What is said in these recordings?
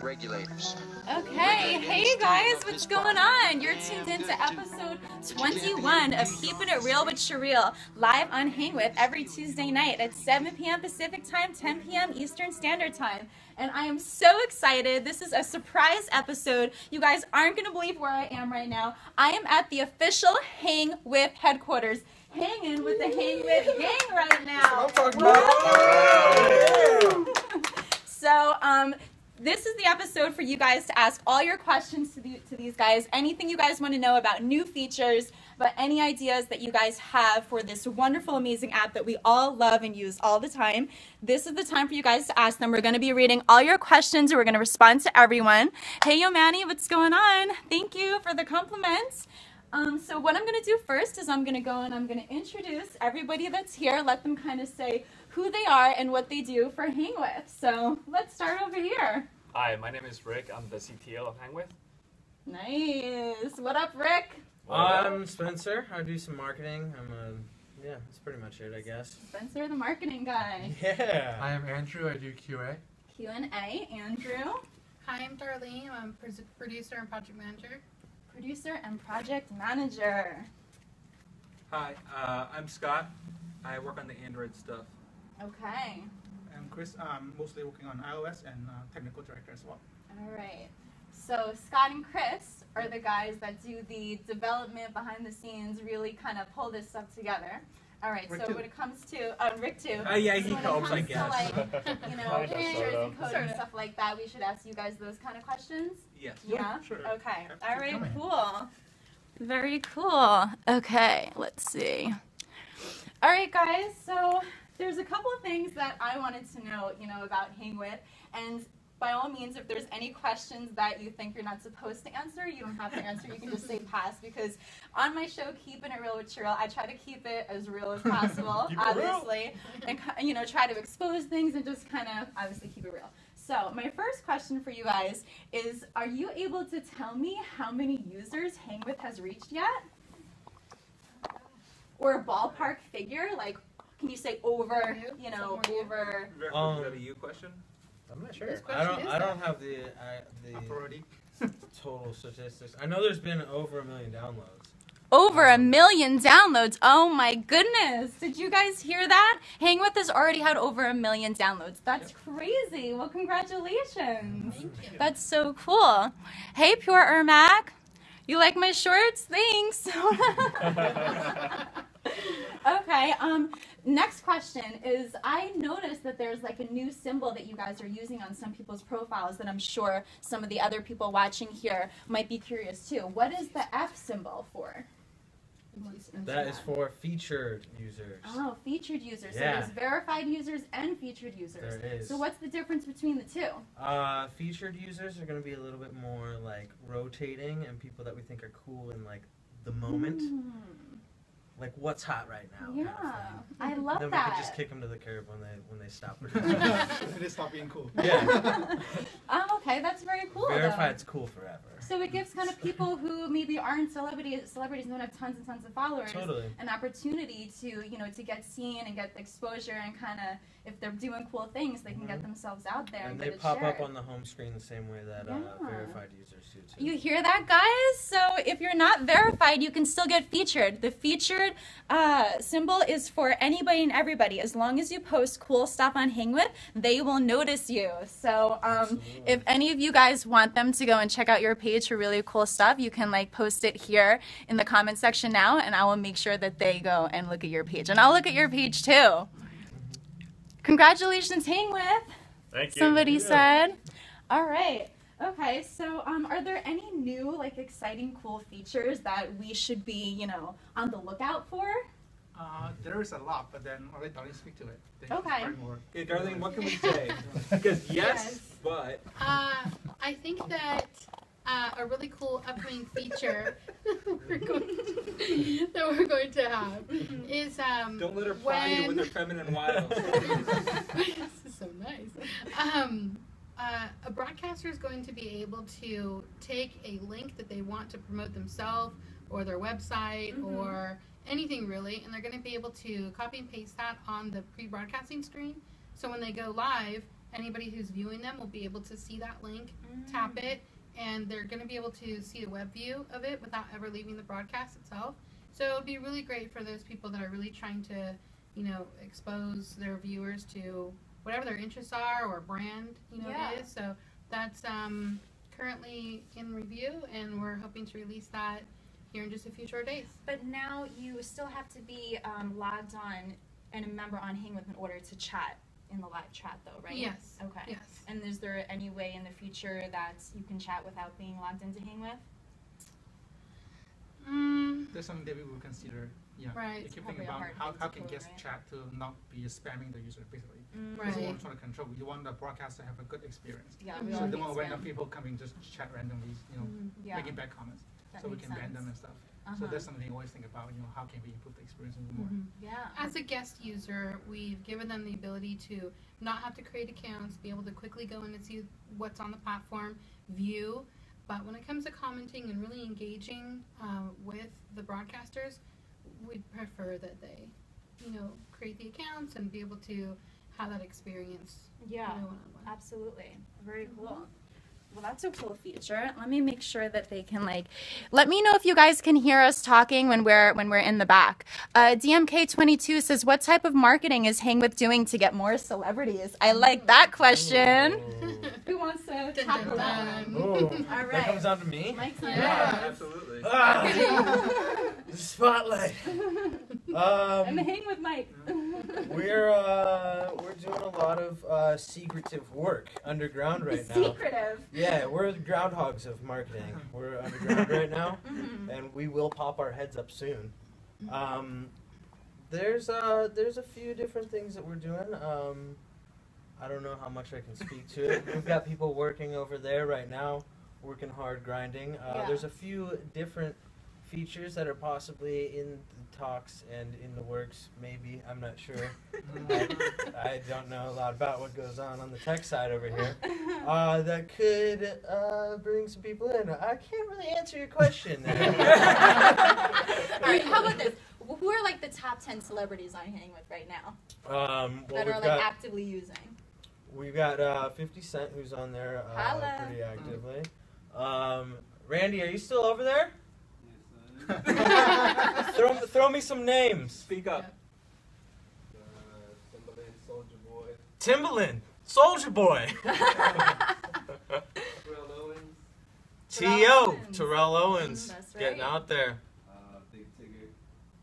regulators. Okay, hey guys, what's going on? You're tuned into episode 21 of Keeping It Real with Cheryl, live on Hang With every Tuesday night at 7 p.m. Pacific Time, 10 p.m. Eastern Standard Time. And I am so excited. This is a surprise episode. You guys aren't going to believe where I am right now. I am at the official Hang With headquarters, hanging with the Hang With gang right now. That's what I'm talking about. So, this is the episode for you guys to ask all your questions to these guys. Anything you guys want to know about new features, about any ideas that you guys have for this wonderful, amazing app that we all love and use all the time. This is the time for you guys to ask them. We're going to be reading all your questions, and we're going to respond to everyone. Hey, yo, Manny, what's going on? Thank you for the compliments. So what I'm going to do first is I'm going to go and I'm going to introduce everybody that's here, let them kind of say who they are and what they do for Hang With. So let's start over here. Hi, my name is Rick. I'm the CTO of Hang With. Nice. What up, Rick? I'm Spencer. I do some marketing. Yeah, that's pretty much it, I guess. Spencer, the marketing guy. Yeah. I am Andrew. I do QA. Q&A, Andrew. Hi, I'm Darlene. I'm producer and project manager. Producer and project manager. Hi, I'm Scott. I work on the Android stuff. Okay. I'm Chris. I'm mostly working on iOS and technical director as well. All right. So Scott and Chris are the guys that do the development behind the scenes, really kind of pull this stuff together. All right. Rick so too. when it comes to Rick too. Yeah, he So when it helps, I comes to, guess. like, you know, Kinda, pictures sorta. and code and stuff like that, we should ask you guys those kind of questions. Yes. Yeah? Sure. Okay. Keep All right, coming. cool. Very cool. Okay, let's see. All right, guys, so there's a couple of things that I wanted to know, about Hang With, and by all means, if there's any questions that you think you're not supposed to answer, you don't have to answer. You can just say pass, because on my show, Keeping It Real with Cheryl, I try to keep it as real as possible, obviously, and try to expose things and just kind of obviously keep it real. So my first question for you guys is, are you able to tell me how many users Hang With has reached yet? Or a ballpark figure? Like, can you say over, over? Is that a you question? I'm not sure. This I question is don't have the Authority. total statistics. I know there's been over 1 million downloads. Over 1 million downloads. Oh my goodness. Did you guys hear that? Hang With has already had over 1 million downloads. That's crazy. Well, congratulations. Thank you. That's so cool. Hey, Pure Ermac. You like my shorts? Thanks. Okay, next question is, I noticed that there's like a new symbol that you guys are using on some people's profiles that I'm sure some of the other people watching here might be curious too. What is the F symbol for? That is for featured users. Oh, featured users. So Yeah. there's verified users and featured users. There is. So what's the difference between the two? Featured users are going to be a little bit more like rotating and people that we think are cool in like the moment. Like what's hot right now. Yeah, kind of thing. I love Then that. we could just kick them to the curb when they stop. It is stop being cool. Yeah. Okay, that's very cool. though. Verified's cool forever. So it gives kind of people who maybe aren't celebrities and don't have tons and tons of followers Totally. an opportunity to, to get seen and get exposure, and kind of, if they're doing cool things, they can get themselves out there and And get they it pop shared. up on the home screen the same way that Yeah. verified users do too. You hear that, guys? So if you're not verified, you can still get featured. The featured symbol is for anybody and everybody. As long as you post cool stuff on Hang With, they will notice you. So if any of you guys want them to go and check out your page for really cool stuff, you can post it here in the comment section now, and I will make sure that they go and look at your page. And I'll look at your page too. Congratulations, Hang With. Thank you. Somebody said. All right. Okay, so are there any new, exciting, cool features that we should be, on the lookout for? There is a lot, but then I'll let Darlene speak to it. Then Okay. probably more. Okay, Darlene, what can we say? Because yes, but I think that a really cool upcoming feature we're going to have is don't let her pry you with her feminine wiles. This is so nice. A broadcaster is going to be able to take a link that they want to promote themselves or their website or anything really, and they're going to be able to copy and paste that on the pre-broadcasting screen. So when they go live, anybody who's viewing them will be able to see that link, tap it, and they're going to be able to see the web view of it without ever leaving the broadcast itself. So it would be really great for those people that are really trying to, you know, expose their viewers to whatever their interests are or brand, you know, it is. So that's currently in review, and we're hoping to release that here in just a few short days. But now you still have to be logged on and a member on Hang With in order to chat in the live chat, though, right? Yes. Okay. Yes. And is there any way in the future that you can chat without being logged into Hang With? There's something that we will consider. Yeah. Right. You keep Probably thinking a about hard how thing to can code, guest right? chat to not be spamming the user, basically. Right. That's what we're trying to control. You want the broadcast to have a good experience. Yeah, Mhm. we So all they hate want random spam. people coming just chat randomly, you know, Yeah, making bad comments. that So we makes can ban sense. them and stuff. Uh-huh. So that's something we always think about, you know, how can we improve the experience even more. Yeah. As a guest user, we've given them the ability to not have to create accounts, be able to quickly go in and see what's on the platform, view. But when it comes to commenting and really engaging with the broadcasters, we'd prefer that they, you know, create the accounts and be able to have that experience. Yeah. You know, one-on-one. Absolutely. Very cool. Well, that's a cool feature. Let me make sure that they can let me know if you guys can hear us talking when we're in the back. DMK22 says, what type of marketing is Hang With doing to get more celebrities? I like that question. Who wants to tackle that? Ooh. All That right. comes down to me. Mike's Yeah. Absolutely. The spotlight. And the Hang With Mike. We're doing a lot of secretive work underground right now. Secretive. Yeah, we're the groundhogs of marketing. We're underground right now, and we will pop our heads up soon. There's a few different things that we're doing. I don't know how much I can speak to it. We've got people working over there right now, working hard, grinding. Yeah. There's a few different features that are possibly in the talks and in the works, maybe. I'm not sure. I don't know a lot about what goes on the tech side over here. That could bring some people in. I can't really answer your question. All right, how about this? Who are the top 10 celebrities on Hang With right now Well, that are actively using? we've got 50 Cent who's on there Holla. pretty actively. Randy, are you still over there? Throw me some names. Speak up. Timbaland, Soldier Boy, T.O., Terrell Owens, That's getting right. out there.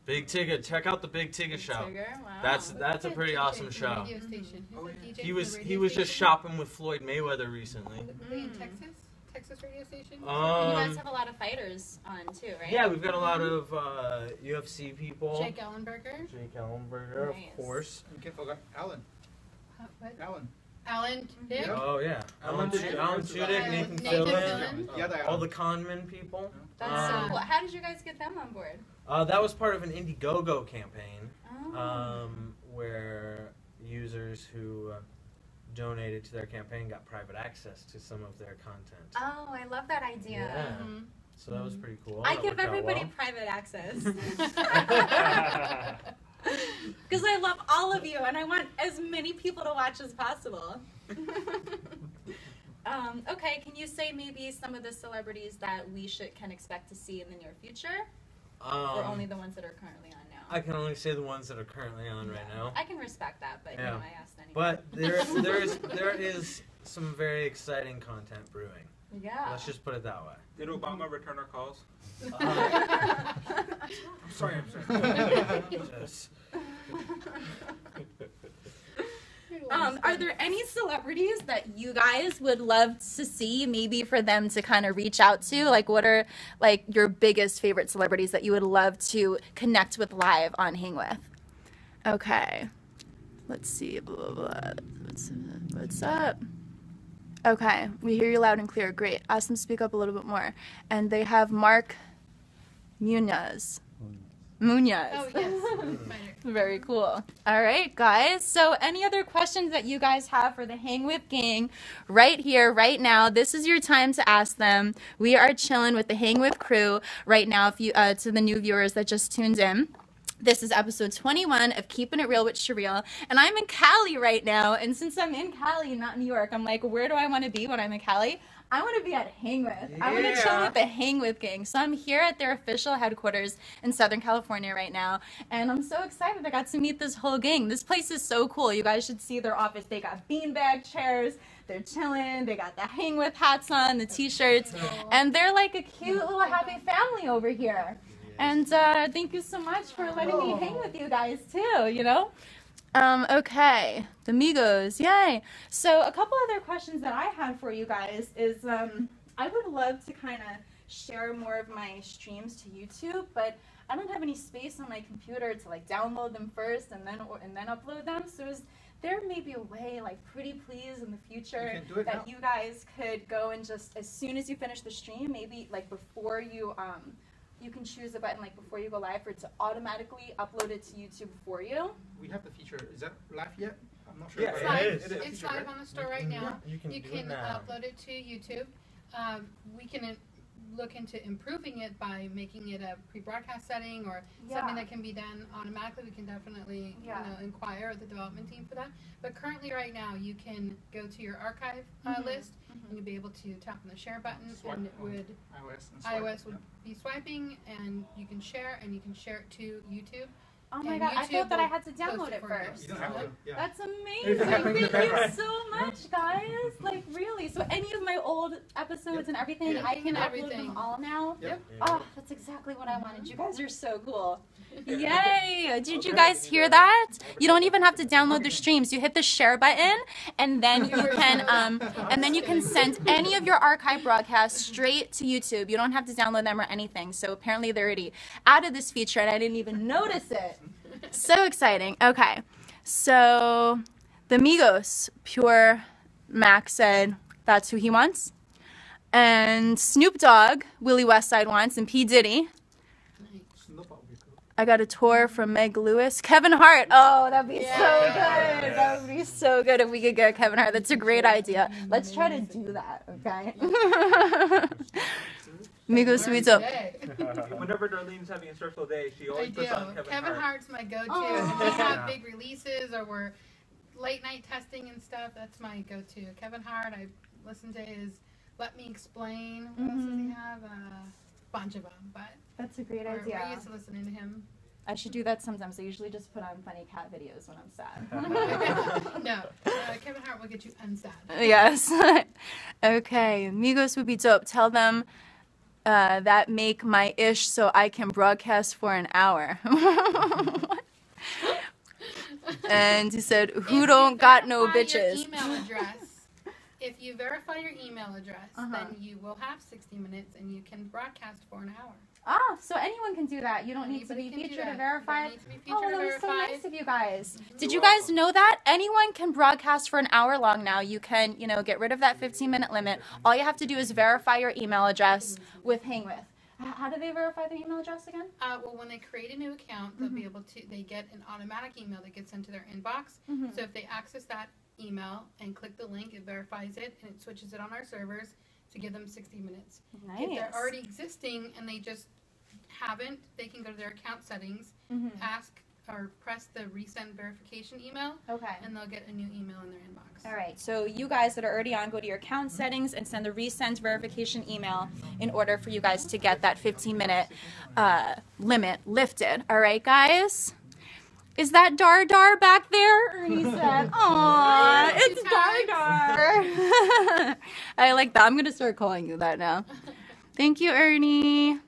Big Tigger, check out the Big Tigger show. Tigger, wow. That's a Who's pretty the awesome DJ show. from the radio station? Who's the DJ He from was the he radio was just station? shopping with Floyd Mayweather recently. Were they in Texas? Texas radio station? you guys Um, have a lot of fighters on too, right? yeah, we've got a lot of UFC people. Jake Ellenberger. Jake Ellenberger, Nice. of course. You can't forget Alan. What? Alan. Alan Dick. Yeah. Oh yeah, Alan Tudyk, Nathan Nathan Fillion, Fillion. Yeah, they all the conmen people. That's so cool. How did you guys get them on board? That was part of an Indiegogo campaign Oh. where users who donated to their campaign got private access to some of their content. Oh, I love that idea. Yeah. Mhm. So that was pretty cool. I That give worked out everybody well. private access. Because I love all of you and I want as many people to watch as possible. Okay, can you say maybe some of the celebrities that we can expect to see in the near future? Or only the ones that are currently on now? I can only say the ones that are currently on right now. I can respect that, but Yeah. I asked anyway. But there is some very exciting content brewing. Yeah. Let's just put it that way. Did Obama return our calls? I'm sorry. Just- Are there any celebrities that you guys would love to see, maybe for them to kind of reach out to? What are your biggest favorite celebrities that you would love to connect with live on Hang With? Okay, let's see. Blah, blah, blah. What's up? Okay, we hear you loud and clear. Great. Ask them to speak up a little bit more. And they have Mark Munoz. Oh, yes. Very cool. All right, guys. So any other questions that you guys have for the Hang With gang right here, right now, this is your time to ask them. We are chilling with the Hang With crew right now, if you to the new viewers that just tuned in. This is episode 21 of Keeping It Real with Cheryl, and I'm in Cali right now. And since I'm in Cali, not New York, I'm like, where do I want to be when I'm in Cali? I want to be at Hang With. I want to chill with the Hang With gang. So I'm here at their official headquarters in Southern California right now, and I'm so excited. I got to meet this whole gang. This place is so cool. You guys should see their office. They got beanbag chairs. They're chilling. They got the Hang With hats on, the t-shirts, and they're like a cute little happy family over here. And thank you so much for letting me hang with you guys too, you know? Okay, the Migos, yay. So a couple other questions that I had for you guys is I would love to kind of share more of my streams to YouTube, but I don't have any space on my computer to like download them first and then upload them. So is there maybe a way, like pretty please in the future, that you guys could go and just as soon as you finish the stream, maybe like before you you can choose a button like before you go live for it to automatically upload it to YouTube for you. We have the feature. Is that live yet? I'm not sure. Yeah, It's it live. is. It's live on the store right now. You can You do can it now. upload it to YouTube. We can look into improving it by making it a pre-broadcast setting or something that can be done automatically. We can definitely inquire with the development team for that. But currently right now you can go to your archive list and you'll be able to tap on the share button and it would iOS would be swiping and you can share it to YouTube. Oh my And god, I YouTube thought that I will had to download post it for you. first. You don't have to. Yeah. That's amazing. Thank you so much, guys. Like, really. So any of my old episodes and everything, Yeah. I can upload Everything. them all now? Yep. Oh, that's exactly what I wanted. You guys are so cool. Yay! Did you guys hear that? You don't even have to download the streams. You hit the share button, and then you can send any of your archive broadcasts straight to YouTube. You don't have to download them or anything. So apparently they already added this feature, and I didn't even notice it. So exciting. Okay, so the Migos, Pure Mac said that's who he wants, and Snoop Dogg, Willie Westside wants, and P Diddy. I got a tour from Meg Lewis. Kevin Hart. Oh, that'd be so good. That would be so good if we could get Kevin Hart. That's a great idea. Let's try to do that, okay? Migos sweets up. Whenever Darlene's having a stressful day, she I always do. puts on Kevin Hart's my go-to. Oh. If we have big releases or we're late night testing and stuff, that's my go-to. Kevin Hart, I listen to his Let Me Explain. What else does he have? A bunch of them, but That's a great we're idea. used to listening to him. I should do that sometimes. I usually just put on funny cat videos when I'm sad. No, Kevin Hart will get you unsad. Yes. Okay, Migos would be dope. Tell them that make my ish so I can broadcast for an hour. And he said, who don't got no bitches? If you verify your email address, then you will have 60 minutes and you can broadcast for an hour. Ah, so anyone can do that. You don't need to Anybody be can do featured or that. verified. You don't need to be Oh, featured that or was so verified. nice of you guys. Did you guys know that? Anyone can broadcast for an hour long now. You can, get rid of that 15-minute limit. All you have to do is verify your email address with Hang With. How do they verify their email address again? Well, when they create a new account, they'll be able to, they get an automatic email that gets sent to their inbox. So if they access that email and click the link, it verifies it and it switches it on our servers to give them 60 minutes. Nice. If they're already existing and they just haven't, they can go to their account settings, ask or press the resend verification email, Okay. and they'll get a new email in their inbox. All right, so you guys that are already on, go to your account settings and send the resend verification email in order for you guys to get that 15-minute limit lifted. All right, guys? Is that Dar Dar back there? Ernie said, aw, it's Dar Dar. I like that. I'm going to start calling you that now. Thank you, Ernie.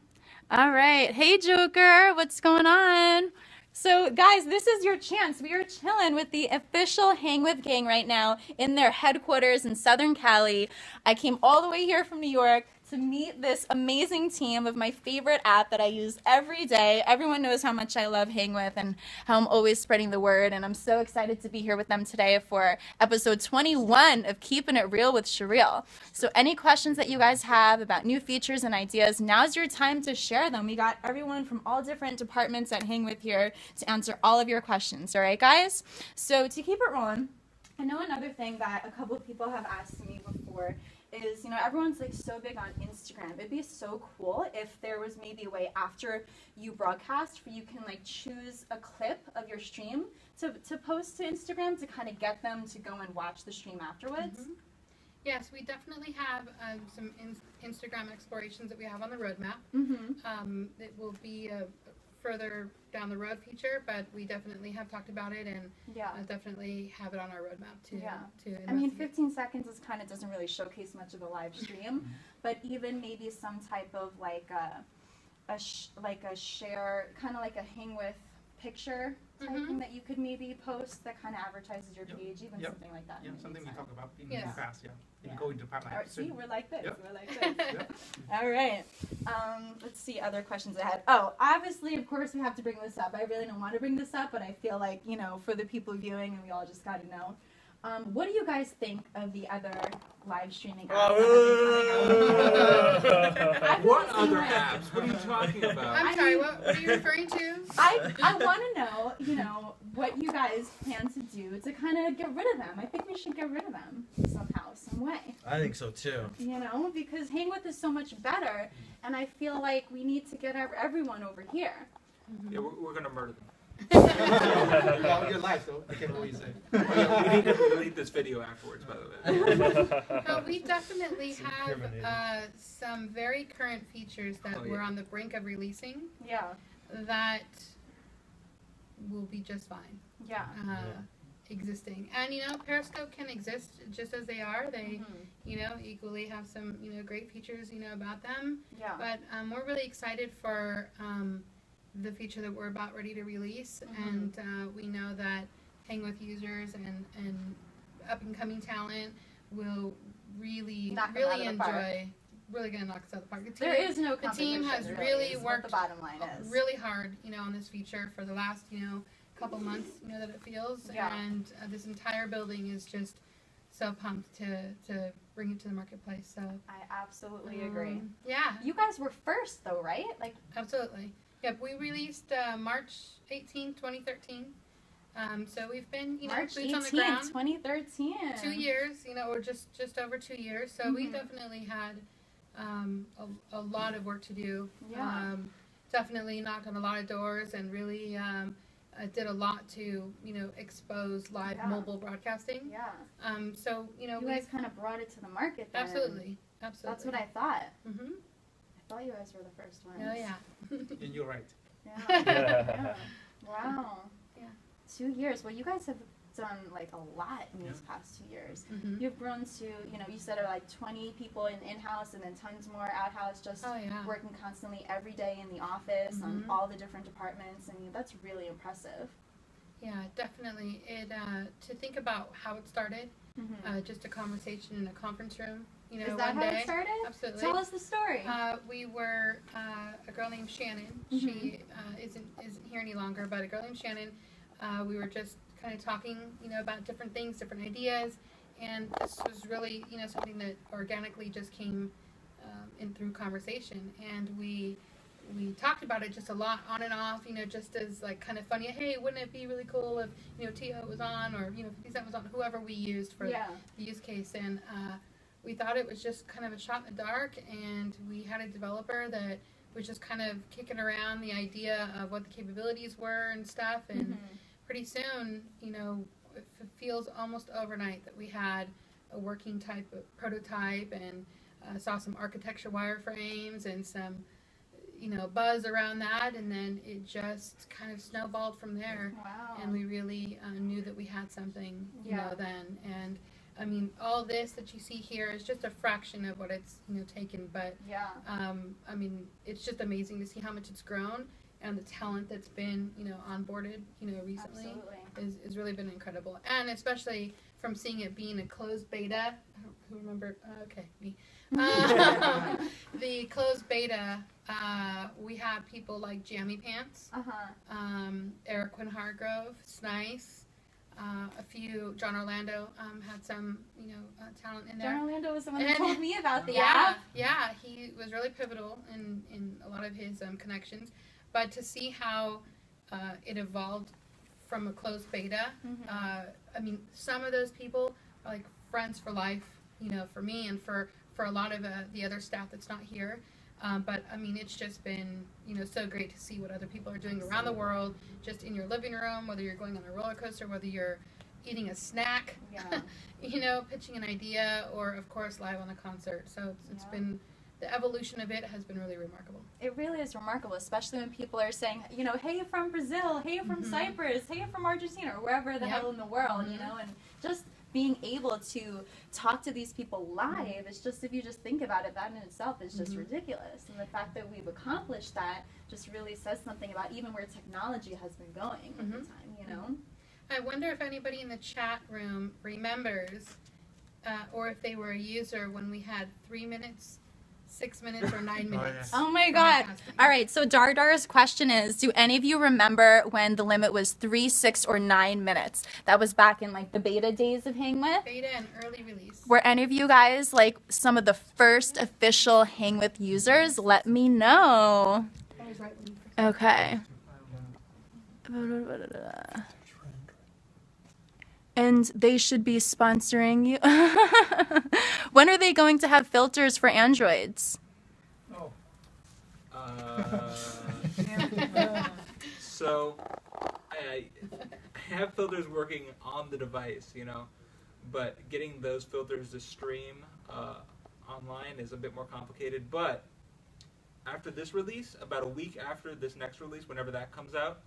All right. Hey, Joker. What's going on? So, guys, this is your chance. We are chilling with the official Hang With gang right now in their headquarters in Southern Cali. I came all the way here from New York to meet this amazing team of my favorite app that I use every day. Everyone knows how much I love Hang With and how I'm always spreading the word, and I'm so excited to be here with them today for episode 21 of Keeping It Real with Cheryl. So any questions that you guys have about new features and ideas, now's your time to share them. We got everyone from all different departments at Hang With here to answer all of your questions, all right, guys? So to keep it rolling, I know another thing that a couple of people have asked me before is, you know, everyone's like so big on Instagram. It'd be so cool if there was maybe a way after you broadcast where you can like choose a clip of your stream to post to Instagram to kind of get them to go and watch the stream afterwards. Mm-hmm. Yes, we definitely have some Instagram explorations that we have on the roadmap. Mm-hmm. It will be a further down the road feature, but we definitely have talked about it and definitely have it on our roadmap to I mean, 15 seconds is kind of doesn't really showcase much of a live stream, but even maybe some type of like a share, kind of like a hang with picture type thing that you could maybe post that kind of advertises your page, even something like that. Yeah, something we talk about in the past, Yeah. Go into pipeline. All right, see, we're like this. Yep. We're like this. All right. Let's see other questions I had. Oh, obviously, of course, we have to bring this up. I really don't want to bring this up, but I feel like, you know, for the people viewing, and we all just got to know. What do you guys think of the other live streaming apps? What other apps? What are you talking about? I'm sorry, what are you referring to? I want to know, you know, what you guys plan to do to kind of get rid of them. I think we should get rid of them somehow, some way. I think so too. You know, because Hang With is so much better, and I feel like we need to get everyone over here. Yeah, we're going to murder them. Well, you're live, so I can't really say. We need to delete this video afterwards, by the way. So we definitely have some very current features that we're on the brink of releasing Yeah. that will be just fine. Yeah. Existing. And, you know, Periscope can exist just as they are. They, you know, equally have some, you know, great features, you know, about them. Yeah. But we're really excited for the feature that we're about ready to release. And we know that Hang With users and up-and-coming talent will really, really enjoy. Really going to knock us out of the park. There is no The team has really worked the bottom line is. really hard, you know, on this feature for the last, you know, couple months, you know, that it feels. Yeah. And this entire building is just so pumped to bring it to the marketplace. So I absolutely agree. Yeah. You guys were first, though, right? Like, absolutely. Yep, we released March 18, 2013. So we've been, you know, March boots on the 18th, ground. 2013. 2 years, you know, or just over 2 years. So we definitely had a lot of work to do. Yeah. Definitely knocked on a lot of doors and really did a lot to, you know, expose live mobile broadcasting. Yeah. So, you know, you guys kind of brought it to the market then. Absolutely. That's what I thought. Mm-hmm. I thought you guys were the first ones. Oh, yeah. And you're right. Yeah. Yeah. Wow. Yeah. 2 years. Well, you guys have done like a lot in these past 2 years. You've grown to, you know, you said like 20 people in-house and then tons more out-house, just working constantly every day in the office on all the different departments. I mean, that's really impressive. Yeah, definitely. It to think about how it started, just a conversation in a conference room. You know, is that one how day. it started? Absolutely. Tell us the story. We were a girl named Shannon. She isn't here any longer, but a girl named Shannon. We were just kind of talking, you know, about different things, different ideas, and this was really, you know, something that organically just came in through conversation, and we talked about it just a lot on and off, you know, just as like kind of funny. Hey, wouldn't it be really cool if, you know, T.O. was on, or, you know, 50 Cent was on, whoever we used for the use case, and we thought it was just kind of a shot in the dark, and we had a developer that was just kind of kicking around the idea of what the capabilities were and stuff, and pretty soon, you know, it feels almost overnight that we had a working type of prototype, and saw some architecture wireframes and some, you know, buzz around that, and then it just kind of snowballed from there. Wow. And we really knew that we had something, you know, then. And I mean, all this that you see here is just a fraction of what it's, you know, taken, but I mean, it's just amazing to see how much it's grown, and the talent that's been, you know, onboarded, you know, recently is really been incredible. And especially from seeing it being a closed beta. Who remembered? Okay, me. The closed beta, we had people like Jammy Pants, Eric Quinn Hargrove, Snice, a few, John Orlando had some, you know, talent in there. John Orlando was the one that told me about the app. app. Yeah, he was really pivotal in a lot of his connections. But to see how it evolved from a closed beta, I mean, some of those people are like friends for life. for me and for a lot of the other staff that's not here. But I mean, it's just been, so great to see what other people are doing around the world, just in your living room, whether you're going on a roller coaster, whether you're eating a snack, pitching an idea, or of course live on a concert. So it's been, the evolution of it has been really remarkable. It really is remarkable, especially when people are saying, hey, from Brazil, hey, from Cyprus, hey, from Argentina, or wherever the hell in the world, and just being able to talk to these people live, it's just, if you just think about it, that in itself is just ridiculous. And the fact that we've accomplished that just really says something about even where technology has been going at the time, I wonder if anybody in the chat room remembers, or if they were a user when we had 3 minutes, 6 minutes, or 9 minutes. Oh my God. All right, so Dardar's question is, do any of you remember when the limit was 3, 6, or 9 minutes? That was back in like the beta days of Hang With. Beta and early release. Were any of you guys like some of the first official Hang With users? Let me know. Okay. And they should be sponsoring you. When are they going to have filters for Androids? Oh. So I have filters working on the device, but getting those filters to stream online is a bit more complicated. But after this release, about a week after this next release, whenever that comes out,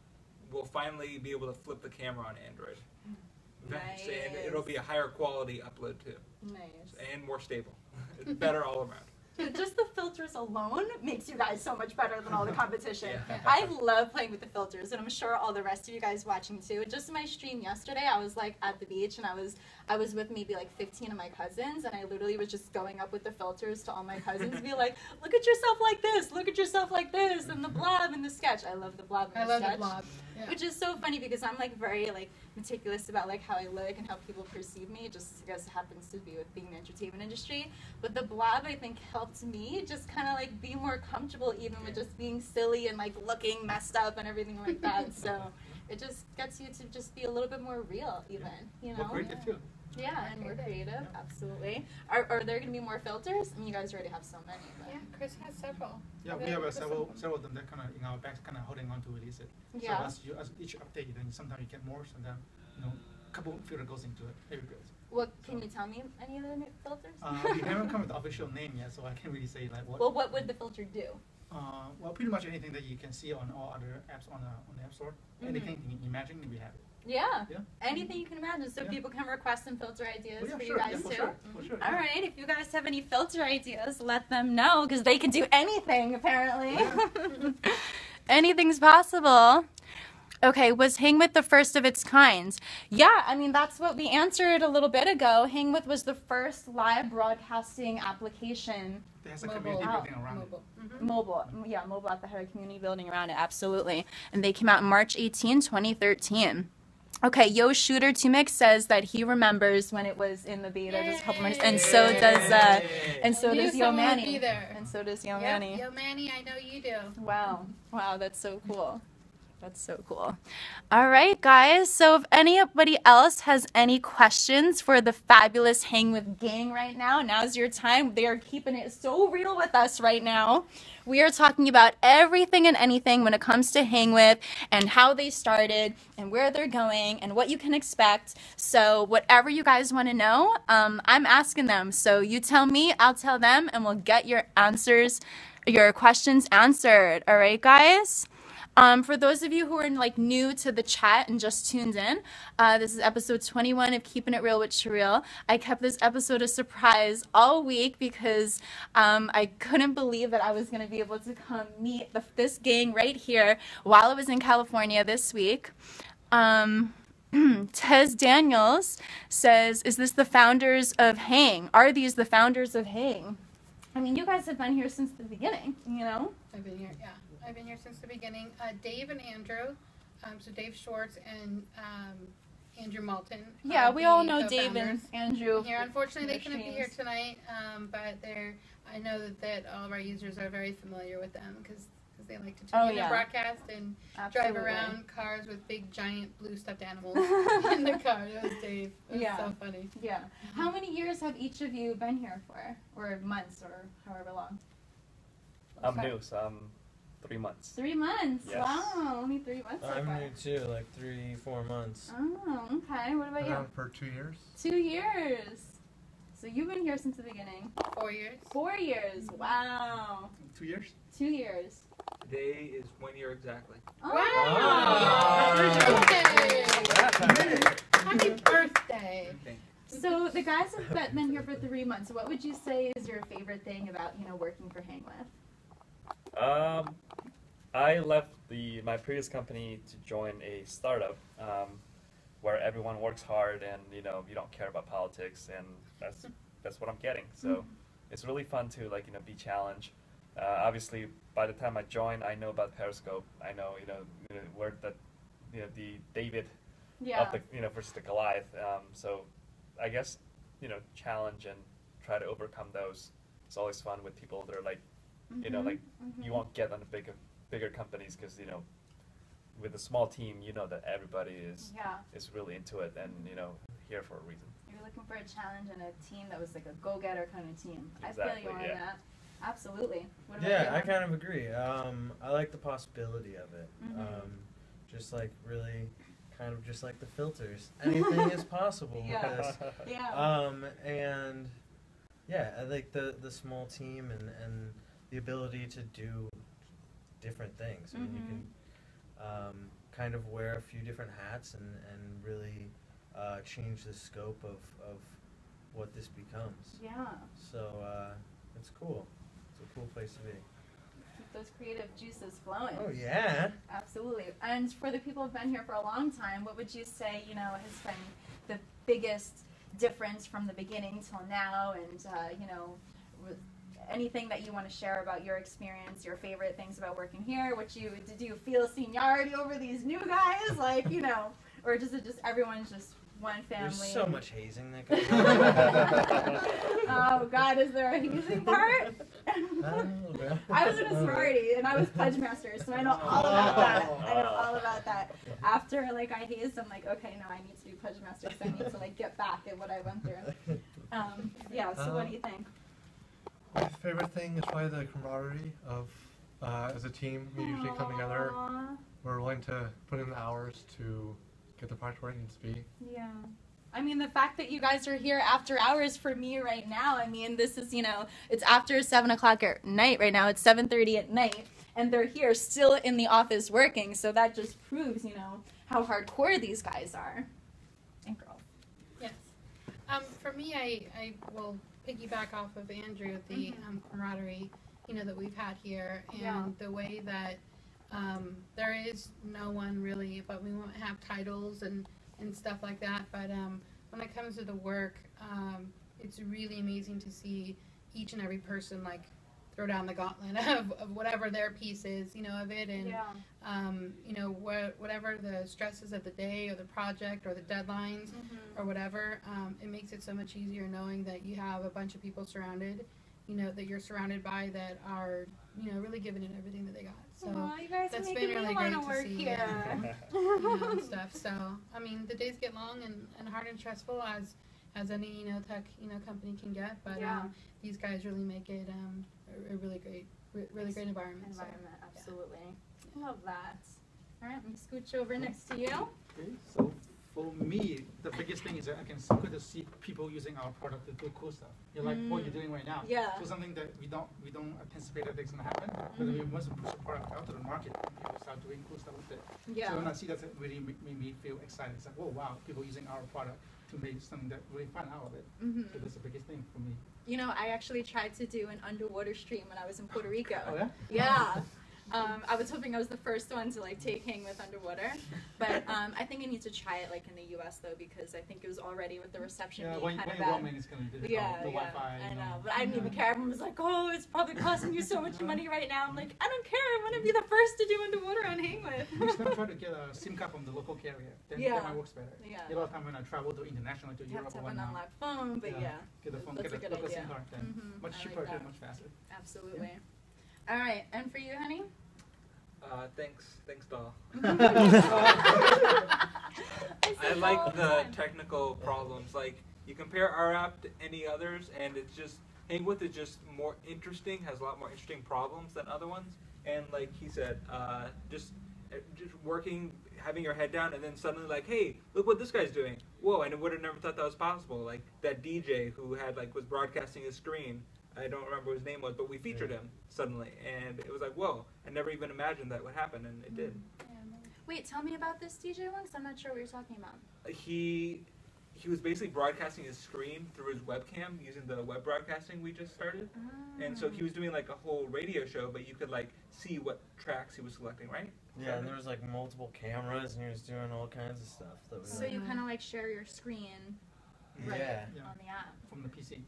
we'll finally be able to flip the camera on Android. Nice. And it'll be a higher quality upload too. Nice. And more stable. It's better all around. Dude, just the filters alone makes you guys so much better than all the competition. Yeah. I love playing with the filters, and I'm sure all the rest of you guys watching too. Just in my stream yesterday, I was like at the beach, and I was with maybe like 15 of my cousins, and I literally was just going up with the filters to all my cousins, be like, look at yourself like this, look at yourself like this, and the blob and the sketch. I love the blob and the sketch. The blob. Yeah. Which is so funny because I'm like very like meticulous about like how I look and how people perceive me, just because it happens to be with being in the entertainment industry. But the blob, I think, helped me just kind of like be more comfortable even with just being silly and like looking messed up and everything like that. So it just gets you to just be a little bit more real even, More creative too. Yeah, and more creative, absolutely. Are there going to be more filters? I mean, you guys already have so many. But. Yeah, Chris has several. Yeah, we have several of them that kind of in our bags, kind of holding on to release it. Yeah. So as each update, then sometimes you get more, sometimes a couple filter goes into it. Very good. What can you tell me? Any other new filters? We haven't come with the official name yet, so I can't really say like what. Well, what would the filter do? Well, pretty much anything that you can see on all other apps on the App Store. Anything you can imagine, we have it. Yeah. Yeah. Anything you can imagine, so people can request some filter ideas for you sure. guys For too. Sure. For sure. All right, if you guys have any filter ideas, let them know because they can do anything apparently. Anything's possible. Okay, was Hang With the first of its kind? Yeah, I mean, that's what we answered a little bit ago. Hang With was the first live broadcasting application. It has a community building around it. Mobile at the head of community building around it, absolutely. And they came out March 18, 2013. Okay, Yo Shooter 2Mix says that he remembers when it was in the beta just a couple minutes, and so does Yo Manny. And so does Yo Manny. Yo Manny, I know you do. Wow, that's so cool. That's so cool. All right, guys. So if anybody else has any questions for the fabulous Hang With gang right now, now's your time. They are keeping it so real with us right now. We are talking about everything and anything when it comes to Hang With and how they started and where they're going and what you can expect. So whatever you guys want to know, I'm asking them. So you tell me, I'll tell them, and we'll get your questions answered. All right, guys? For those of you who are like new to the chat and just tuned in, this is episode 21 of Keeping It Real with Cheryl. I kept this episode a surprise all week because I couldn't believe that I was going to be able to come meet this gang right here while I was in California this week. Tez Daniels says, is this the founders of Hang? Are these the founders of Hang? I mean, you guys have been here since the beginning, I've been here, yeah. I've been here since the beginning. Dave and Andrew, so Dave Schwartz and Andrew Malton. Yeah, we all know Dave and Andrew. Here, unfortunately, they couldn't be here tonight, but I know that all of our users are very familiar with them because because they like to Oh, tune in yeah. a broadcast and Absolutely. drive around cars with big, giant blue stuffed animals in the car. That was Dave. It was Yeah. so funny. Yeah. How many years have each of you been here for? Or months, or however long? I'm Sorry. new, so I'm 3 months. 3 months. Yes. Wow, only 3 months so I'm far. new too, like 3-4 months. Oh, okay. What about you? Around for 2 years. 2 years. So you've been here since the beginning. 4 years. 4 years. Wow. 2 years. 2 years. Today is 1 year exactly. Oh. Happy birthday! Thank So the guys have been here for 3 months. What would you say is your favorite thing about working for Hang With? I left my previous company to join a startup where everyone works hard and you don't care about politics, and that's what I'm getting. So it's really fun to be challenged. Obviously, by the time I joined, I know about Periscope. I know where the David Yeah. of the versus the Goliath. So I guess challenge and try to overcome those. It's always fun with people that are like you won't get on the bigger companies because with a small team that everybody is really into it and here for a reason. You're looking for a challenge and a team that was like a go-getter kind of team. I Exactly, feel you on yeah. that. Absolutely. What about Yeah, you? I kind of agree. I like the possibility of it. Just like really, kind of just like the filters. Anything is possible. Yeah. With this. Yeah. And yeah, I like the small team and the ability to do different things. I mean, you can kind of wear a few different hats and really change the scope of what this becomes. Yeah. So it's cool. It's a cool place to be. Keep those creative juices flowing. Oh yeah. Absolutely. And for the people who've been here for a long time, what would you say, has been the biggest difference from the beginning till now? And, anything that you want to share about your experience, your favorite things about working here? Did you feel seniority over these new guys? Or is it just everyone's just one family? There's so much hazing that goes on. Oh God, is there a hazing part? I was in a sorority and I was pledge master, so I know all about that. I know all about that. After I hazed, I'm like, okay, no, I need to be pledge master, so I need to get back at what I went through. Yeah. So what do you think? My favorite thing is probably the camaraderie of, as a team, we usually come together. Aww. We're willing to put in the hours to get the project where it needs to be. Yeah. I mean, the fact that you guys are here after hours for me right now, I mean, this is, it's after 7 o'clock at night right now. It's 7:30 at night, and they're here still in the office working, so that just proves, how hardcore these guys are. And girls. Yes. For me, I will piggyback off of Andrew, the camaraderie, that we've had here, and Yeah. the way that there is no one really, but we won't have titles and stuff like that. But when it comes to the work, it's really amazing to see each and every person throw down the gauntlet of whatever their piece is, of it, and whatever the stresses of the day or the project or the deadlines or whatever, it makes it so much easier knowing that you have a bunch of people surrounded, that you're surrounded by that are, really giving it everything that they got. So you guys that's are been making really me great want to work see. here. And stuff. So I mean, the days get long and hard and stressful as any tech company can get, but these guys really make it a really great environment. So. Absolutely. I love that. All right, let me scooch over next to you. Okay, so for me, the biggest thing is that I can good to see people using our product to do cool stuff. Like what you're doing right now. Yeah. So something that we don't anticipate that it's gonna happen, but we must push the product out to the market and people start doing cool stuff with it. Yeah. So when I see that, it really made me feel excited. It's like, oh wow, people using our product to make something that really fun out of it. So that's the biggest thing for me. I actually tried to do an underwater stream when I was in Puerto Rico. Oh yeah? Yeah. I was hoping I was the first one to take Hang With underwater, but I think I need to try it in the U.S. though, because I think it was already with the reception being kind of bad. Roaming, it's gonna be the Wi-Fi. I know, but I didn't even care. Everyone was like, "Oh, it's probably costing you so much money right now." I'm like, I don't care. I want to be the first to do underwater on Hang With. Next time, try to get a SIM card from the local carrier. Then that might works better. Yeah. A lot of time when I travel to international to You have Europe to or have an whatnot. unlocked phone, but Get the phone, that's get a a good local idea. SIM card, then much I like cheaper, that. much faster. Absolutely. All right, and for you, honey? Thanks, doll. I I like the technical problems. Like, you compare our app to any others, and it's just, Hang With is just more interesting, has a lot more interesting problems than other ones. And like he said, just working, having your head down, and then suddenly like, hey, look what this guy's doing. Whoa, I would have never thought that was possible. Like that DJ who had was broadcasting his screen. I don't remember what his name was, but we featured him suddenly, and it was like, whoa, I never even imagined that would happen, and it did. Wait, tell me about this DJ one, 'cause I'm not sure what you're talking about. He was basically broadcasting his screen through his webcam using the web broadcasting we just started. And so he was doing like a whole radio show, but you could like see what tracks he was selecting, right? Yeah, and there was like multiple cameras, and he was doing all kinds of stuff. That was So you kind of like share your screen right yeah. on the app. From the PC.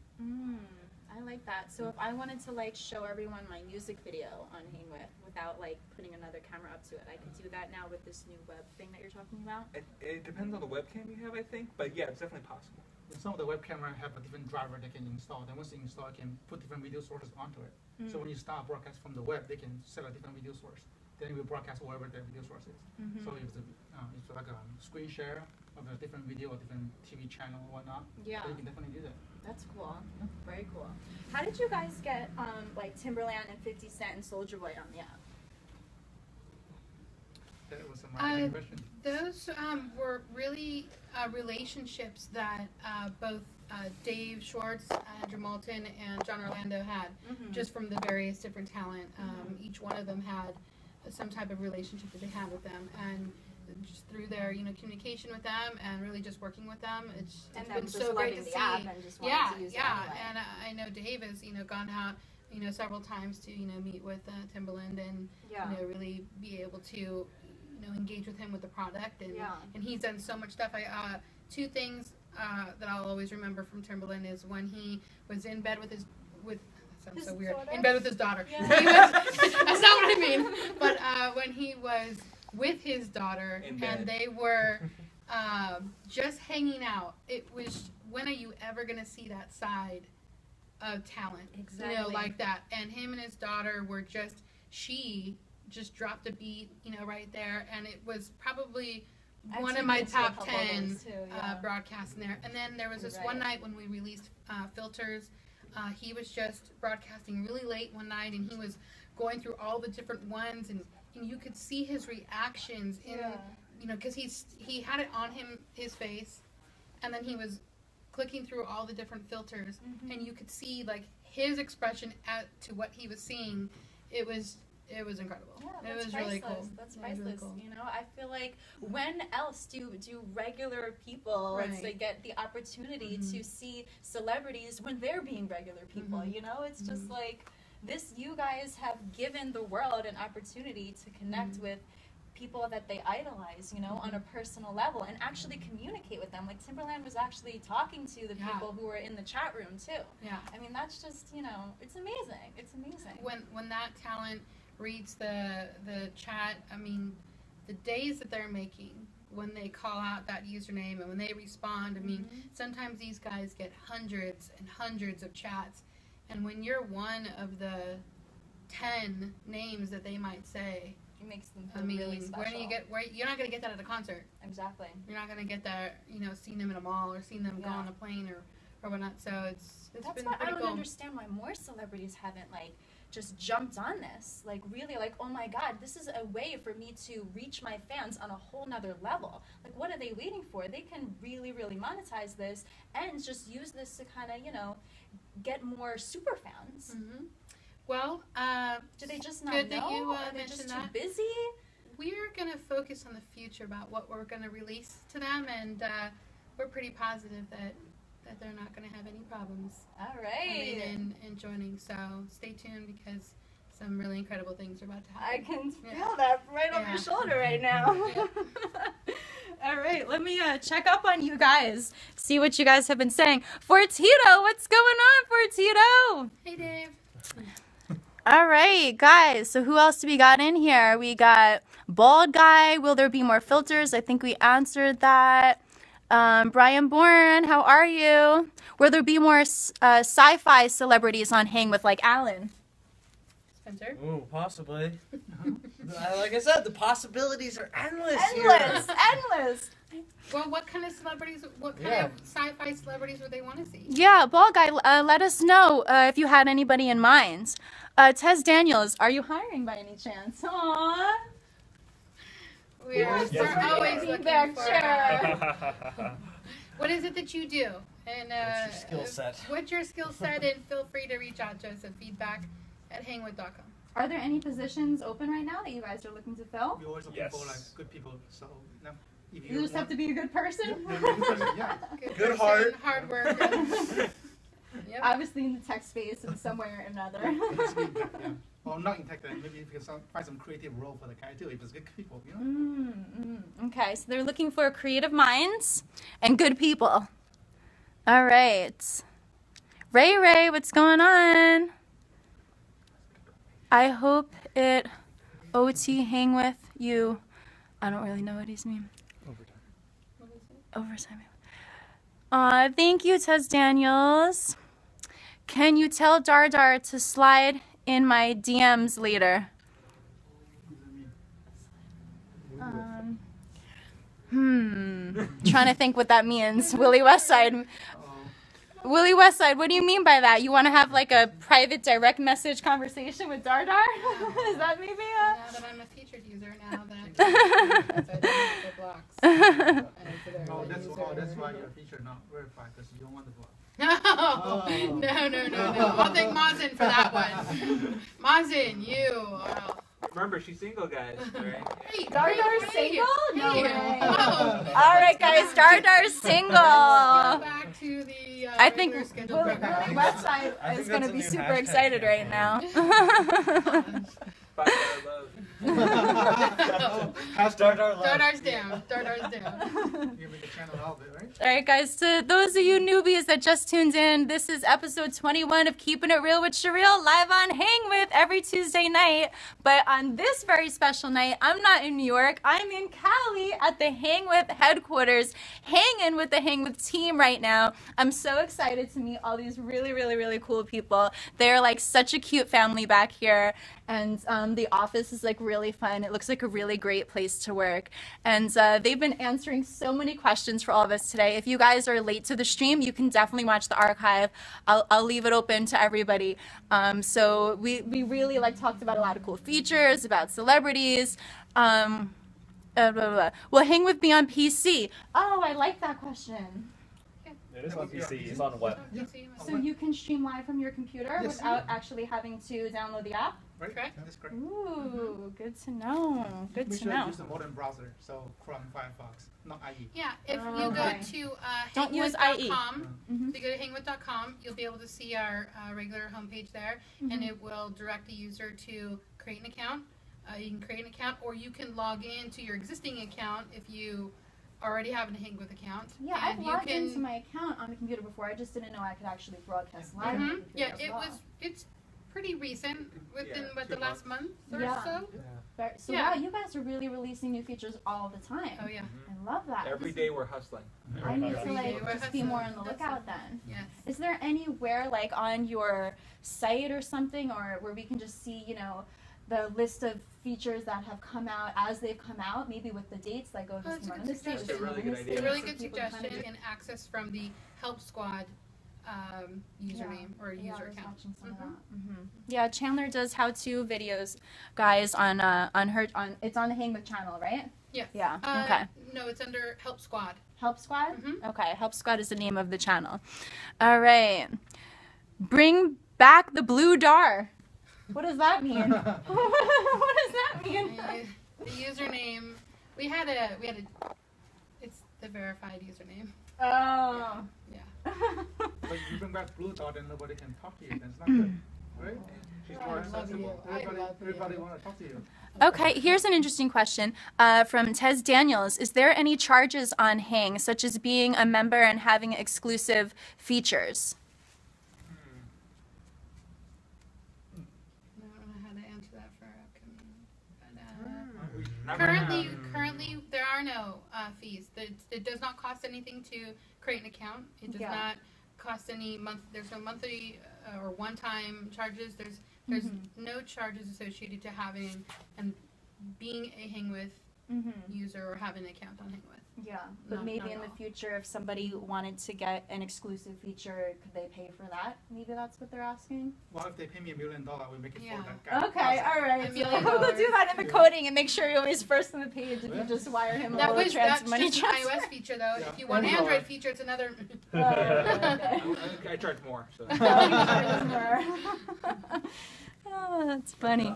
I like that. So if I wanted to like show everyone my music video on Hang With without like putting another camera up to it, I could do that now with this new web thing that you're talking about? It depends on the webcam you have, I think, but yeah, it's definitely possible. And some of the web camera have a different driver they can install. Then once they install, it can put different video sources onto it. So when you start broadcast from the web, they can set a different video source. Then it will broadcast wherever the video source is. So if it's like a screen share of a different video or different TV channel or whatnot, Yeah. so you can definitely do that. That's cool. Very cool. How did you guys get like Timberland and 50 Cent and Soulja Boy on the app? That was a marketing question. Those were really relationships that both Dave Schwartz, Andrew Moulton, and John Orlando had, just from the various different talent. Each one of them had some type of relationship that they had with them, and just through their communication with them and really just working with them, it's been so great to see. And just wanted to use it anyway. And I know Dave has gone out several times to meet with Timberland and really be able to engage with him with the product, and he's done so much stuff. Two things that I'll always remember from Timberland is when he was in bed with his sounds so weird. Daughter? In bed with his daughter. Yeah. That's not what I mean. But when he was with his daughter and they were just hanging out, it was, when are you ever going to see that side of talent? Exactly. Like that. And him and his daughter were she just dropped a beat, right there. And it was probably one of my top 10 broadcasts in there. And then there was this one night when we released Filters. He was just broadcasting really late one night, and he was going through all the different ones, and you could see his reactions in, because he had it on his face, and then he was clicking through all the different filters, and you could see like his expression to what he was seeing. It was incredible. Yeah, it was really cool. That's It was priceless. really cool. I feel like when else do regular people Right. get the opportunity to see celebrities when they're being regular people? It's just like this. You guys have given the world an opportunity to connect with people that they idolize, on a personal level, and actually communicate with them. Like Timberland was actually talking to the people who were in the chat room too. Yeah. I mean, that's just it's amazing. It's amazing. When that talent reads the chat, I mean, the days that they're making when they call out that username and when they respond, I mean, sometimes these guys get hundreds and hundreds of chats, and when you're one of the 10 names that they might say, it makes them feel really special. You're not going to get that at a concert. Exactly. You're not going to get that, seeing them in a mall or seeing them go on a plane or whatnot. So it's That's been why I pretty don't cool. understand why more celebrities haven't just jumped on this. Really, oh my God, this is a way for me to reach my fans on a whole nother level. What are they waiting for? They can really, really monetize this and just use this to kind of, get more super fans. Well, do they just not good know? that you Are they mentioned just that. too busy? We're going to focus on the future about what we're going to release to them, and we're pretty positive that they're not going to have any problems All right. in joining. So stay tuned, because some really incredible things are about to happen. I can feel that right on your shoulder right now. All right, let me check up on you guys, see what you guys have been saying. Fortito, what's going on, Fortito? Hey, Dave. All right, guys, so who else do we got in here? We got Bald Guy. Will there be more filters? I think we answered that. Brian Bourne, how are you? Will there be more sci-fi celebrities on Hang With, like Alan? Spencer? Ooh, possibly. Like I said, the possibilities are endless. Endless, Here. endless. Well, what kind of celebrities, what kind Yeah. of sci-fi celebrities would they want to see? Yeah, ball guy, let us know if you had anybody in mind. Tez Daniels, are you hiring by any chance? Aww. We are Yes, we're we always are. looking Back for. chair. What is it that you do? And What's your skill set? What's your skill set? And feel free to reach out to us at feedback@hangwith.com. Are there any positions open right now that you guys are looking to fill? We always looking Yes. for like good people. So if You just have to be a good person? Yeah. Good person, heart. hard work. And, yep. Obviously in the tech space in some way or another. Yeah. Well, not in tech then. Maybe if you can find some creative role for the guy too. If it's good people, you know. Okay, so they're looking for creative minds and good people. All right. Ray, what's going on? I hope it OT hang with you. I don't really know what he's mean. Overtime. Thank you, Tez Daniels. Can you tell Dardar to slide in my DMs later? Trying to think what that means. Willie Westside. Willie Westside, what do you mean by that? You want to have like a private direct message conversation with Dardar? Is that maybe Now that I'm a featured user, now that I don't have the blocks. That's why you're featured, not verified, because you don't want the block. No. I'll thank Mazin for that one. Mazin, you are... Remember, she's single, guys. Right? Hey, Dardar's hey, single? No hey. way. Oh. All right, guys, Dardar's single. Go back to the I think regular scheduled Willie program. Westside I is think going to that's a be new super hashtag excited right campaign. now. $5 love. Dardar's down. Dardar's down. You make a channel out of it, right? All right, guys, to those of you newbies that just tuned in, this is episode 21 of Keeping It Real with Cheryl, live on Hang With every Tuesday night. But on this very special night, I'm not in New York. I'm in Cali at the Hang With headquarters, hanging with the Hang With team right now. I'm so excited to meet all these really, really, really cool people. They're like such a cute family back here. And the office is like really fun. It looks like a really great place to work. And they've been answering so many questions for all of us today. If you guys are late to the stream, you can definitely watch the archive. I'll leave it open to everybody. So we really like talked about a lot of cool features, about celebrities. Will Hang With me on PC? Oh, I like that question. It is on PC. It's on web. So you can stream live from your computer Yes. without actually having to download the app? Right? Correct. That's correct. Ooh, good to know. Good Make to sure know. you use the modern browser, so Chrome, Firefox, not IE. Yeah, if you Okay. go to Don't use IE. hangwith.com, Mhm. if you go to hangwith.com, you'll be able to see our regular homepage there, and it will direct the user to create an account. You can create an account, or you can log into your existing account if you already have a Hang With account. Yeah, I've and you logged can, into my account on the computer before. I just didn't know I could actually broadcast live on the computer Yeah, as it well. was. It's pretty recent, within Yeah, what 2 the last month or Yeah. so. So Yeah. wow, you guys are really releasing new features all the time. Oh yeah, I love that. Every day we're hustling. I need to Every day like we're just be hustling. more on the That's lookout it. then. yes. Is there anywhere like on your site or something, or where we can just see, you know, the list of features that have come out as they've come out, maybe with the dates, like oh, this That's a came out good in this date, suggestion. this came out Really in good this idea. It's a date, really so good people can suggestion kind of- and access from the Help Squad username or Yeah, I user was account. watching some of that. Yeah, Chandler does how-to videos, guys, on it's on the Hang With channel, right? Yes. Yeah. Okay. No, it's under Help Squad. Help Squad? Mhm. Okay, Help Squad is the name of the channel. All right. Bring back the blue dar. What does that mean? What does that mean? The username we had it's the verified username. Oh. Yeah. But you bring back Blue Dot and nobody can talk to you, that's not good. Right? She's more accessible. Everybody want to talk to you. Okay, here's an interesting question from Tez Daniels. Is there any charges on Hang, such as being a member and having exclusive features? I don't know how to answer that for upcoming. Never Currently, there are no fees. It does not cost anything to create an account. It does Yeah. not cost any month. There's no monthly or one-time charges. There's There's no charges associated to having and being a Hang With user or having an account on Hang With. Yeah, but maybe in the future, if somebody wanted to get an exclusive feature, could they pay for that? Maybe that's what they're asking. Well, if they pay me $1 million, we make it Yeah. for that guy. Okay, all right. $1 million. We'll do that in the coding and make sure you're always first on the page if you just wire him That a was little that's just an transfer. iOS feature though. Yeah. If you want $1. Android feature, it's another. Oh, okay. I charge more. So. Oh, that's funny.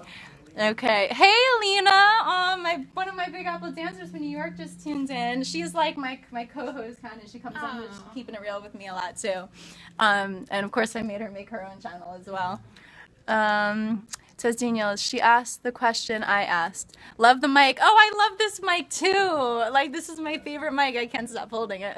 Okay. Hey, Alina. One of my Big Apple dancers from New York just tuned in. She's like my co-host kind of. She comes on just keeping it real with me a lot too. And of course, I made her make her own channel as well. Says Danielle, she asked the question I asked. Love the mic. Oh, I love this mic too. Like, this is my favorite mic. I can't stop holding it.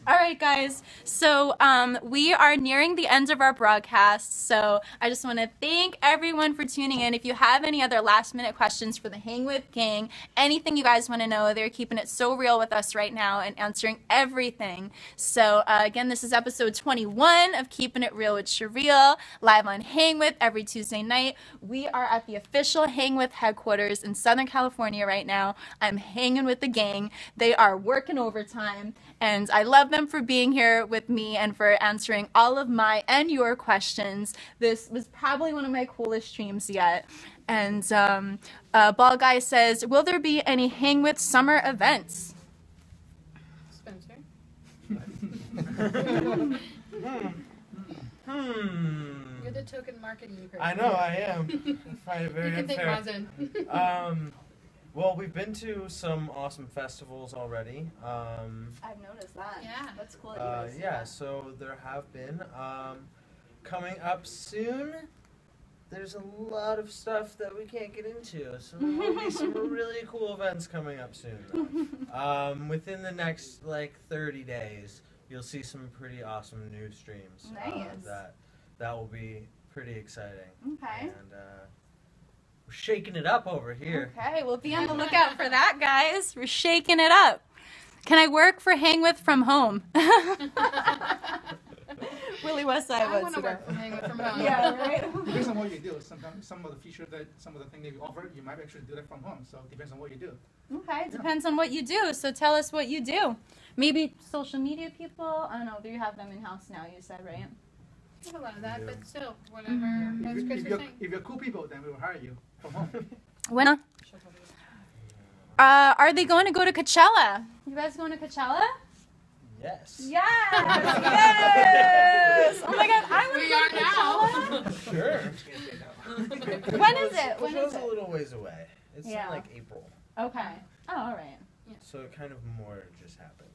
All right, guys. So we are nearing the end of our broadcast. So I just want to thank everyone for tuning in. If you have any other last-minute questions for the Hang With gang, anything you guys want to know, they're keeping it so real with us right now and answering everything. So again, this is episode 21 of Keeping It Real with Cheryl, live on Hang With every Tuesday night. We are at the official Hang With headquarters in Southern California right now. I'm hanging with the gang. They are working overtime, and I love them for being here with me and for answering all of my and your questions. This was probably one of my coolest streams yet. And Ball Guy says, will there be any Hang With summer events? Spencer. You're the token marketing person. I know, I am. I find it very You can take unfair. Mazen. Well, we've been to some awesome festivals already. I've noticed that. Yeah. That's cool. That you guys Yeah, so there have been. Coming up soon, there's a lot of stuff that we can't get into. So there will be some really cool events coming up soon, though. Within the next, 30 days, you'll see some pretty awesome new streams. Nice. That will be pretty exciting. Okay. And we're shaking it up over here. Okay, we'll be on the lookout for that, guys. We're shaking it up. Can I work for Hang With from home? Willie Westside I was want to work from Hang With from home. Yeah, right? Depends on what you do. Sometimes some of the features some of the things that you offer, you might actually do that from home. So it depends on what you do. Okay, depends on what you do. So tell us what you do. Maybe social media people. I don't know. Do you have them in house now? You said, right? I have a lot of that, but still, whatever. Mm-hmm. As Chris was saying. If you're cool people, then we will hire you from home. When? Are they going to go to Coachella? You guys going to Coachella? Yes. Yes! Yes! Oh my God, I want to We go to are Coachella. now. When is it? When Coachella's is it? a little ways away. It's Yeah. in April. Okay. Oh, all right. So kind of more just happened.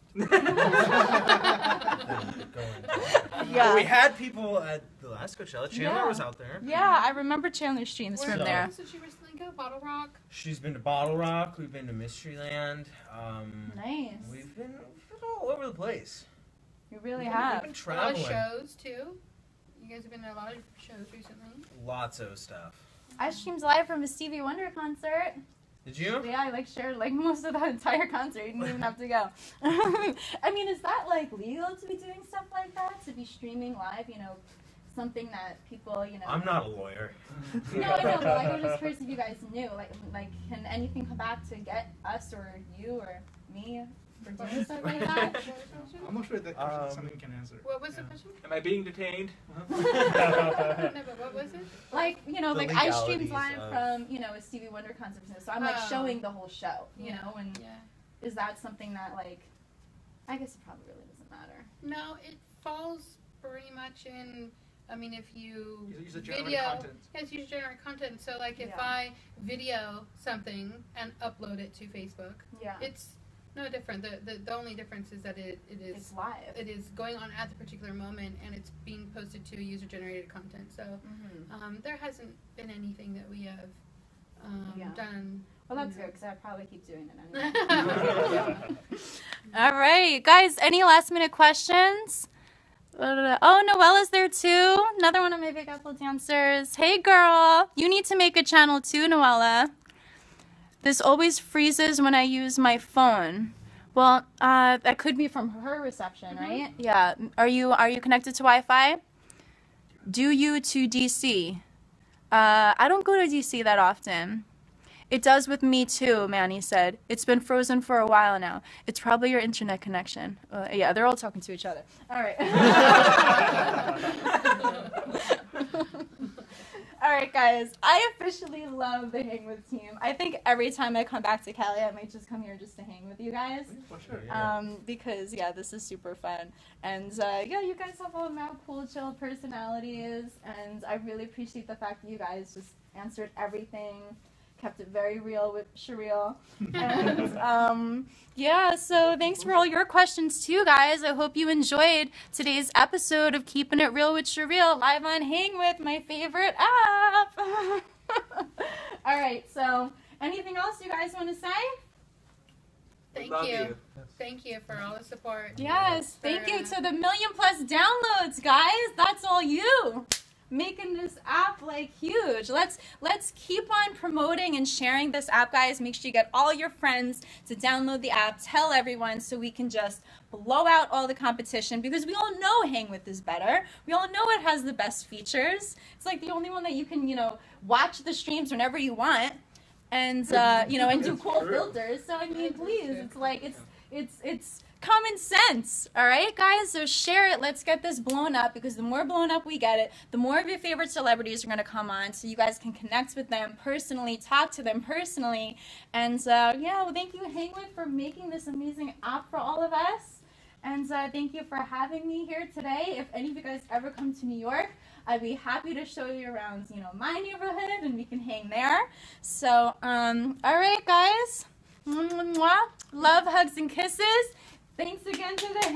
Yeah. We had people at the last Coachella. Chandler Yeah. was out there. Yeah, I remember Chandler streams Where from So- there. else did she recently go? Bottle Rock? She's been to Bottle Rock. We've been to Mysteryland. Nice. We've been all over the place. You really We've have. been A lot of traveling. shows, too. You guys have been to a lot of shows recently. Lots of stuff. I streamed live from a Stevie Wonder concert. Did you? Yeah, I shared most of the entire concert. You didn't even have to go. I mean, is that legal to be doing stuff like that? To be streaming live, something that people, I'm not a lawyer. No, I know, but I was just curious if you guys knew. Can anything come back to get us or you or me for doing stuff like that? I'm not sure that question is something you can answer. What was the question? Am I being detained? No, but what was it? I streamed legalities live of- from, a Stevie Wonder concert, so I'm Oh. showing the whole show, Yeah. and Yeah. is that something that I guess it probably really doesn't matter. No, it falls pretty much in. I mean, if you Use a generate video, content. yes, you generate content. So, if Yeah. I video something and upload it to Facebook, Yeah. it's no different. The only difference is that it It's is live. it is going on at the particular moment and it's being posted to user generated content. So Mm-hmm. there hasn't been anything that we have Yeah. done. Well, that's good because I'd probably keep doing it anyway. All right, guys. Any last minute questions? Oh, Noella's there too. Another one of my Big Apple dancers. Hey, girl. You need to make a channel too, Noella. This always freezes when I use my phone. Well, that could be from her reception, right? Yeah. Are you connected to Wi-Fi? Do you to DC? I don't go to DC that often. It does with me too, Manny said. It's been frozen for a while now. It's probably your internet connection. Yeah, they're all talking to each other. All right. All right, guys. I officially love the Hang With team. I think every time I come back to Cali, I might just come here just to hang with you guys. For sure. Because, yeah, this is super fun. And, yeah, you guys have all mad cool, chill personalities. And I really appreciate the fact that you guys just answered everything. Kept it very real with Cheryl. And, yeah, so thanks for all your questions, too, guys. I hope you enjoyed today's episode of Keeping It Real with Cheryl, live on Hang With, my favorite app. All right, so anything else you guys want to say? Thank Love you. Thank you for all the support. Yes, thank you to the 1 million+ downloads, guys. That's all you. Making this app like huge. Let's keep on promoting and sharing this app, guys. Make sure you get all your friends to download the app. Tell everyone so we can just blow out all the competition, because we all know Hang With is better. We all know it has the best features. It's like the only one that you can, watch the streams whenever you want, and and do cool filters. So I mean, please, it's like it's common sense. All right, guys, so share it. Let's get this blown up, because the more blown up we get it, the more of your favorite celebrities are going to come on, so you guys can connect with them personally, talk to them personally. And yeah, well, thank you, Hang With, for making this amazing app for all of us. And thank you for having me here today. If any of you guys ever come to New York, I'd be happy to show you around, my neighborhood, and we can hang there. So, all right, guys. Mwah. Love, hugs, and kisses. Thanks again to the